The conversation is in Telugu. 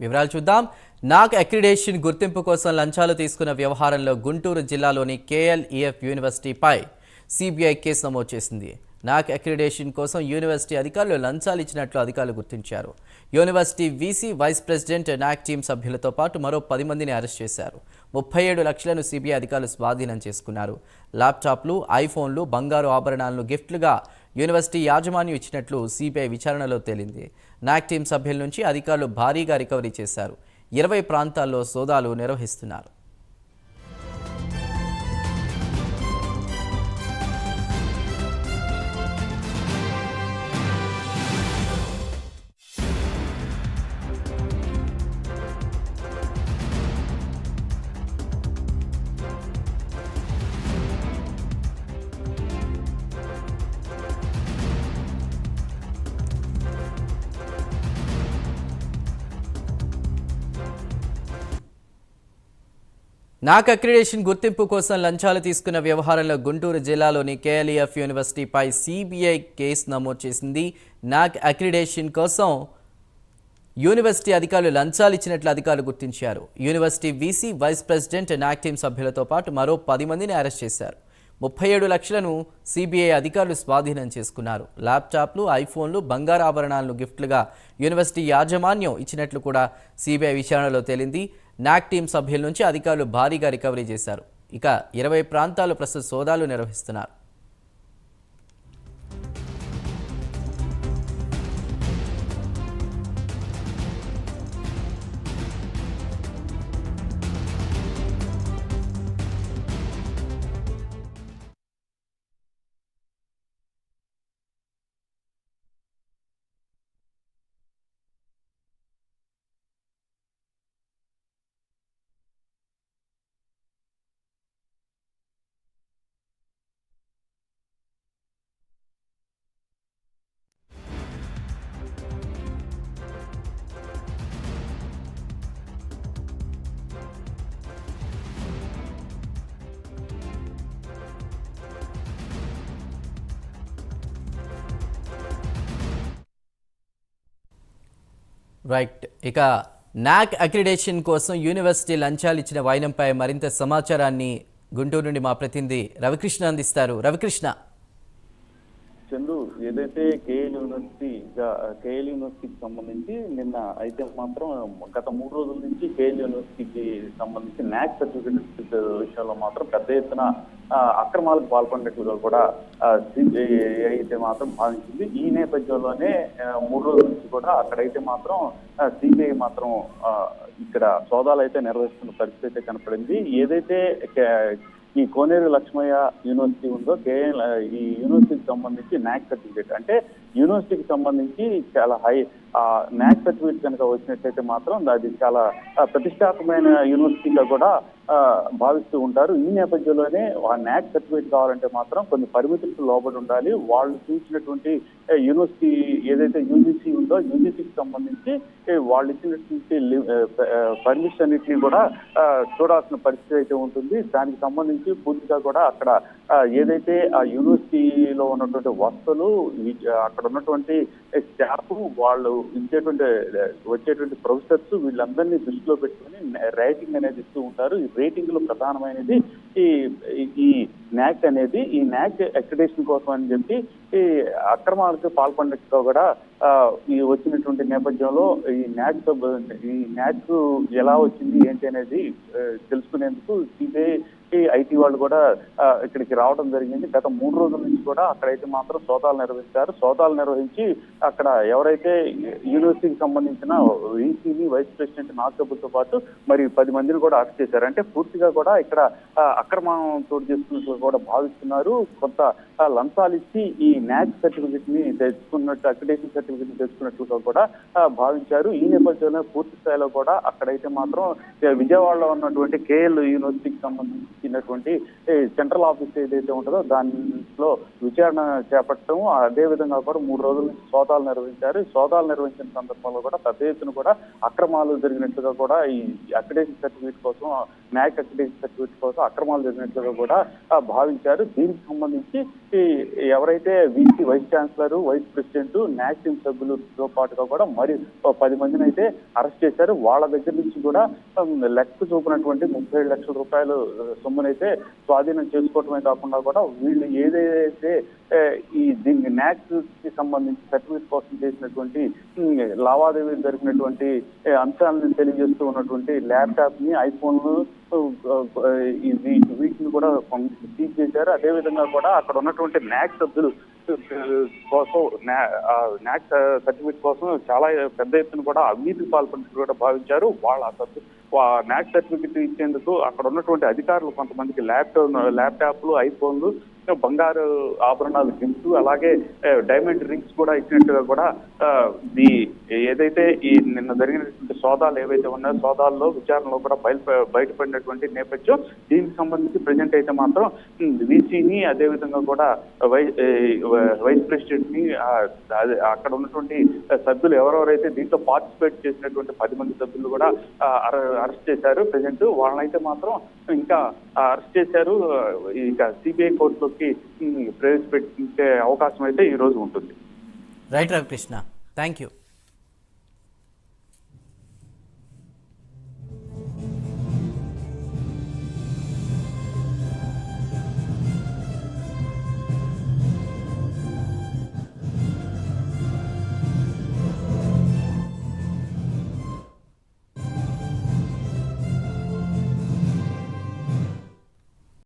వివరాలు చూద్దాం. నాక్ అక్రిడేషన్ గుర్తింపు కోసం లంచాలు తీసుకున్న వ్యవహారంలో గుంటూరు జిల్లాలోని కేఎల్ఈఎఫ్ యూనివర్సిటీపై సిబిఐ కేసు నమోదు చేసింది. నాక్ అక్రిడేషన్ కోసం యూనివర్సిటీ అధికారులు లంచాలు ఇచ్చినట్లు అధికారులు గుర్తించారు. University VC, vice president, NAAC team సభ్యులతో పాటు మరో 10 మందిని అరెస్ట్ చేశారు. 37 లక్షలను సిబిఐ అధికారులు స్వాధీనం చేసుకున్నారు. ల్యాప్టాప్లు, ఐఫోన్లు, బంగారు ఆభరణాలను గిఫ్ట్లుగా యూనివర్సిటీ యాజమాన్యం ఇచ్చినట్లు సిబిఐ విచారణలో తేలింది. నాక్ టీం సభ్యుల నుంచి అధికారులు భారీగా రికవరీ చేశారు. 20 ప్రాంతాల్లో సోదాలు నిర్వహిస్తున్నారు. నాక్ అక్రిడేషన్ గుర్తింపు కోసం లంచాలు తీసుకున్న వ్యవహారంలో గుంటూరు జిల్లాలోని కేఎల్ఈఎఫ్ యూనివర్సిటీపై సిబిఐ కేసు నమోదు చేసింది. నాక్ అక్రిడేషన్ కోసం యూనివర్సిటీ అధికారులు లంచాలు ఇచ్చినట్లు అధికారులు గుర్తించారు. University VC, vice president, NAAC team సభ్యులతో పాటు మరో 10 మందిని అరెస్ట్ చేశారు. 37 లక్షలను సిబిఐ అధికారులు స్వాధీనం చేసుకున్నారు. ల్యాప్టాప్లు, ఐఫోన్లు, బంగారు ఆభరణాలను గిఫ్ట్లుగా యూనివర్సిటీ యాజమాన్యం ఇచ్చినట్లు కూడా సిబిఐ విచారణలో తేలింది. నాక్ టీం సభ్యుల నుంచి అధికారులు భారీగా రికవరీ చేశారు. ఇక 20 ప్రాంతాల్లో ప్రస్తుత సోదాలు నిర్వహిస్తున్నారు. రైట్. ఇక నాక్ అక్రిడేషన్ కోసం యూనివర్సిటీ లంచాలు ఇచ్చిన వైనంపై మరింత సమాచారాన్ని గుంటూరు నుండి మా ప్రతినిధి రవికృష్ణ అందిస్తారు. రవికృష్ణ. చందు, ఏదైతే కేఎల్ యూనివర్సిటీకి సంబంధించి నిన్న అయితే మాత్రం గత 3 రోజుల నుంచి కేఎల్ యూనివర్సిటీకి సంబంధించి నాక్ సర్టిఫికెట్ విషయంలో మాత్రం పెద్ద ఎత్తున అక్రమాలకు పాల్పడినట్లుగా కూడా సిబిఐ అయితే మాత్రం భావించింది. ఈ నేపథ్యంలోనే 3 రోజుల నుంచి కూడా అక్కడైతే మాత్రం సిబిఐ మాత్రం ఇక్కడ సోదాలు అయితే నిర్వహిస్తున్న పరిస్థితి అయితే కనపడింది. ఏదైతే ఈ కోనేరు లక్ష్మయ్య యూనివర్సిటీ ఉందో ఈ యూనివర్సిటీకి సంబంధించి నాక్ సర్టిఫికేట్ అంటే యూనివర్సిటీకి సంబంధించి చాలా నాక్ సర్టిఫికేట్ కనుక వచ్చినట్లయితే మాత్రం అది చాలా ప్రతిష్టాత్మకమైన యూనివర్సిటీగా కూడా భావిస్తూ ఉంటారు. ఈ నేపథ్యంలోనే ఆ నాక్ సర్టిఫికేట్ కావాలంటే మాత్రం కొన్ని పరిమితులకు లోబడి ఉండాలి. వాళ్ళు చూసినటువంటి యూనివర్సిటీ ఏదైతే యూజీసీ ఉందో యూజీసీకి సంబంధించి వాళ్ళు ఇచ్చినటువంటి పర్మిషన్ అన్నింటినీ కూడా చూడాల్సిన పరిస్థితి అయితే ఉంటుంది. దానికి సంబంధించి పూర్తిగా కూడా అక్కడ ఏదైతే ఆ యూనివర్సిటీలో ఉన్నటువంటి వసతులు, అక్కడ ఉన్నటువంటి స్టాఫ్, వాళ్ళు వచ్చేటువంటి ప్రొఫెసర్స్ వీళ్ళందరినీ దృష్టిలో పెట్టుకుని రేటింగ్ అనేది ఇస్తూ ఉంటారు. ఈ రేటింగ్ లో ప్రధానమైనది ఈ నాక్ అనేది. ఈ నాక్ అక్రిడేషన్ కోసం అని చెప్పి ఈ అక్రమాలకు పాల్పడినట్టుగా కూడా ఈ వచ్చినటువంటి నేపథ్యంలో ఈ నాక్ ఎలా వచ్చింది ఏంటి అనేది తెలుసుకునేందుకు సిబిఐ, ఐటీ వాళ్ళు కూడా ఇక్కడికి రావడం జరిగింది. గత 3 రోజుల నుంచి కూడా అక్కడైతే మాత్రం సోదాలు నిర్వహించారు. సోదాలు నిర్వహించి అక్కడ ఎవరైతే యూనివర్సిటీకి సంబంధించిన వీసీని, వైస్ ప్రెసిడెంట్, నాక్ సభ్యులతో పాటు మరి 10 మందిని కూడా అరెస్ట్ చేశారు. అంటే పూర్తిగా కూడా ఇక్కడ అక్రమం చోటు చేసుకున్నట్లు కూడా భావిస్తున్నారు. కొంత లంచాలు ఇచ్చి ఈ నాక్ సర్టిఫికెట్ ని తెచ్చుకున్నట్టు, అక్రిడేషన్ సర్టిఫికెట్ ని తెచ్చుకున్నట్లుగా కూడా భావించారు. ఈ నేపథ్యంలో పూర్తి స్థాయిలో కూడా అక్కడైతే మాత్రం విజయవాడలో ఉన్నటువంటి కేఎల్ యూనివర్సిటీకి సంబంధించినటువంటి సెంట్రల్ ఆఫీస్ ఏదైతే ఉంటుందో దానిలో విచారణ చేపట్టడం, అదే విధంగా కూడా 3 రోజుల నుంచి సోదాలు నిర్వహించారు. సోదాలు నిర్వహించిన సందర్భంలో కూడా పెద్ద ఎత్తున కూడా అక్రమాలు జరిగినట్లుగా కూడా ఈ అక్రిడేషన్ సర్టిఫికేట్ కోసం, నాక్ అక్రిడేషన్ సర్టిఫికేట్ కోసం అక్రమాలు జరిగినట్లుగా కూడా భావించారు. దీనికి సంబంధించి ఎవరైతే VC, vice chancellor, vice president, NAAC team సభ్యులతో పాటుగా కూడా మరి 10 మందిని అయితే అరెస్ట్ చేశారు. వాళ్ళ దగ్గర నుంచి కూడా లెక్క చూపినటువంటి 37 లక్షల రూపాయలు సొమ్మునైతే స్వాధీనం చేసుకోవటమే కాకుండా కూడా వీళ్ళు ఏదైతే దీనికి న్యాక్స్ కి సంబంధించి సర్టిఫికేట్ కోసం చేసినటువంటి లావాదేవీలు జరిగినటువంటి అంశాలను తెలియజేస్తూ ఉన్నటువంటి ల్యాప్టాప్ ని, ఐఫోన్లు వీటిని కూడా సీజ్ చేశారు. అదేవిధంగా కూడా అక్కడ ఉన్నటువంటి న్యాక్ సభ్యులు కోసం న్యాక్ సర్టిఫికేట్ కోసం చాలా పెద్ద ఎత్తున కూడా అవినీతికి పాల్పడినట్టు కూడా భావించారు. వాళ్ళ న్యాక్ సర్టిఫికేట్ ఇచ్చేందుకు అక్కడ ఉన్నటువంటి అధికారులు కొంతమందికి ల్యాప్టాప్లు, ఐఫోన్లు, బంగారు ఆభరణాలు గిఫ్ట్, అలాగే డైమండ్ రింగ్స్ కూడా ఇచ్చినట్టుగా కూడా ఏదైతే ఈ నిన్న జరిగినటువంటి సోదాలు ఏవైతే ఉన్నాయో సోదాల్లో విచారణలో కూడా బయటపడినటువంటి నేపథ్యం. దీనికి సంబంధించి ప్రజెంట్ అయితే మాత్రం వీసీని, అదేవిధంగా కూడా వైస్ ప్రెసిడెంట్ ని, అక్కడ ఉన్నటువంటి సభ్యులు ఎవరెవరైతే దీంట్లో పార్టిసిపేట్ చేసినటువంటి 10 మంది సభ్యులు కూడా అరెస్ట్ చేశారు. ప్రజెంట్ వాళ్ళనైతే మాత్రం ఇంకా అరెస్ట్ చేశారు. ఇక సిబిఐ కోర్టులోకి ప్రవేశపెట్టే అవకాశం అయితే ఈ రోజు ఉంటుంది. Right Ravikrishna, thank you.